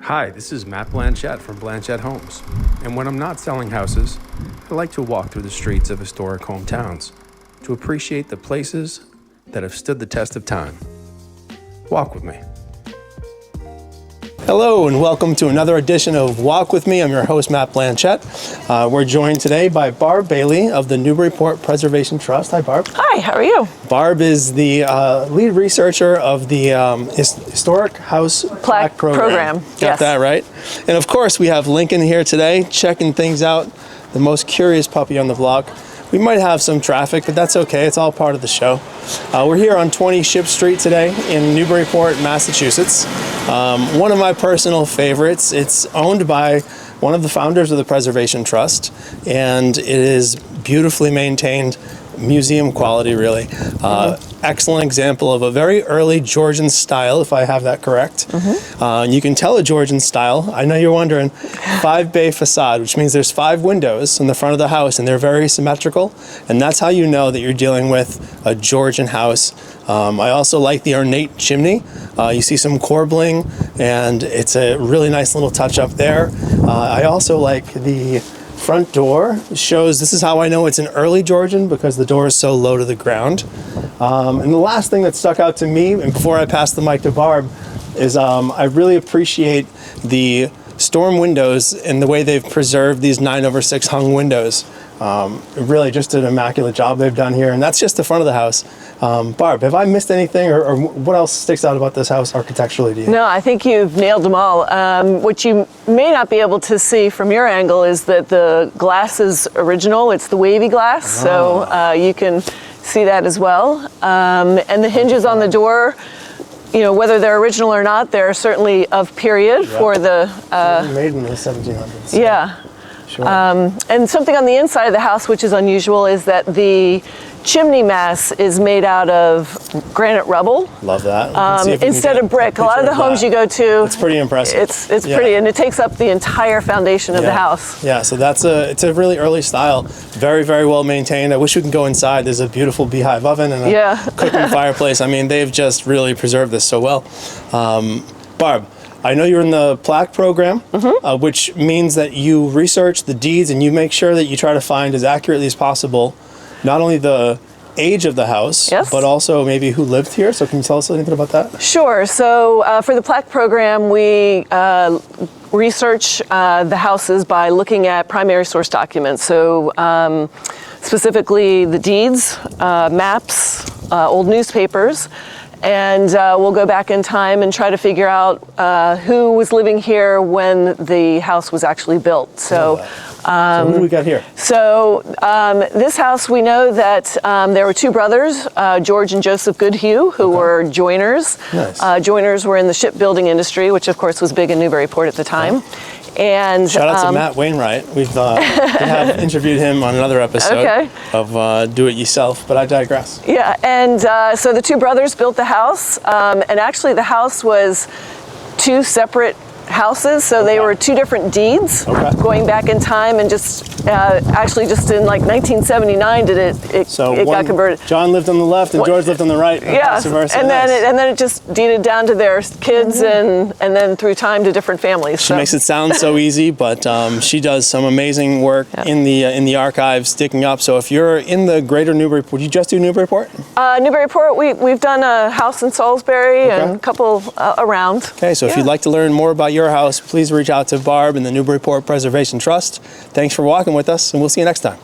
Hi, this is Matt Blanchett from Blanchett Homes, and when I'm not selling houses, I like to walk through the streets of historic hometowns to appreciate the places that have stood the test of time. Walk with me. Hello and welcome to another edition of Walk With Me. I'm your host, Matt Blanchett. We're joined today by Barb Bailey of the Newburyport Preservation Trust. Hi, Barb. Hi, how are you? Barb is the lead researcher of the Historic House Plaque Program. Got yes. that right? And of course, we have Lincoln here today checking things out, the most curious puppy on the block. We might have some traffic, but that's okay. It's all part of the show. We're here on 20 Ship Street today in Newburyport, Massachusetts. One of my personal favorites. It's owned by one of the founders of the Preservation Trust, and it is beautifully maintained, museum quality, really. Excellent example of a very early Georgian style, if I have that correct. And you can tell a Georgian style. I know you're wondering. 5-bay facade, which means there's 5 windows in the front of the house, and they're very symmetrical. And that's how you know that you're dealing with a Georgian house. I also like the ornate chimney. You see some corbelling, and it's a really nice little touch up there. I also like the front door. Shows this is how I know it's an early Georgian, because the door is so low to the ground. And the last thing that stuck out to me, and before I pass the mic to Barb, is I really appreciate the storm windows and the way they've preserved these 9/6 hung windows. Really just an immaculate job they've done here, and that's just the front of the house. Barb, have I missed anything, or what else sticks out about this house architecturally to you? No, I think you've nailed them all. What you may not be able to see from your angle is that the glass is original. It's the wavy glass, so you can see that as well. And the hinges on the door, you know, whether they're original or not, they're certainly of period for the... made in the 1700s. Yeah. Sure. And something on the inside of the house which is unusual is that the chimney mass is made out of granite rubble. Love that. Instead of brick. A lot of the homes you go to, it's pretty impressive. It's pretty, and it takes up the entire foundation of the house. Yeah, so it's a really early style. Very, very well maintained. I wish we could go inside. There's a beautiful beehive oven and a cooking fireplace. I mean, they've just really preserved this so well. Barb, I know you're in the plaque program, which means that you research the deeds and you make sure that you try to find as accurately as possible not only the age of the house, but also maybe who lived here. So can you tell us anything about that? Sure. So for the plaque program, we research the houses by looking at primary source documents. So specifically the deeds, maps, old newspapers. And we'll go back in time and try to figure out who was living here when the house was actually built. So what do we got here? So this house, we know that there were 2 brothers, George and Joseph Goodhue, who were joiners. Nice. Joiners were in the shipbuilding industry, which of course was big in Newburyport at the time. And shout out to Matt Wainwright. We have interviewed him on another episode of Do It Yourself, but I digress. Yeah, and so the 2 brothers built the house, and actually the house was 2 separate houses, so they were 2 different deeds going back in time, and just actually just in like 1979 it got converted. John lived on the left and George lived on the right. Yeah, and then it just deeded down to their kids, and then through time to different families. She makes it sound so easy, but she does some amazing work in the archives, digging up. So if you're in the greater Newburyport, would you just do Newburyport? Newburyport, we've done a house in Salisbury and a couple around. Okay, so if you'd like to learn more about your house, please reach out to Barb and the Newburyport Preservation Trust. Thanks for walking with us, and we'll see you next time.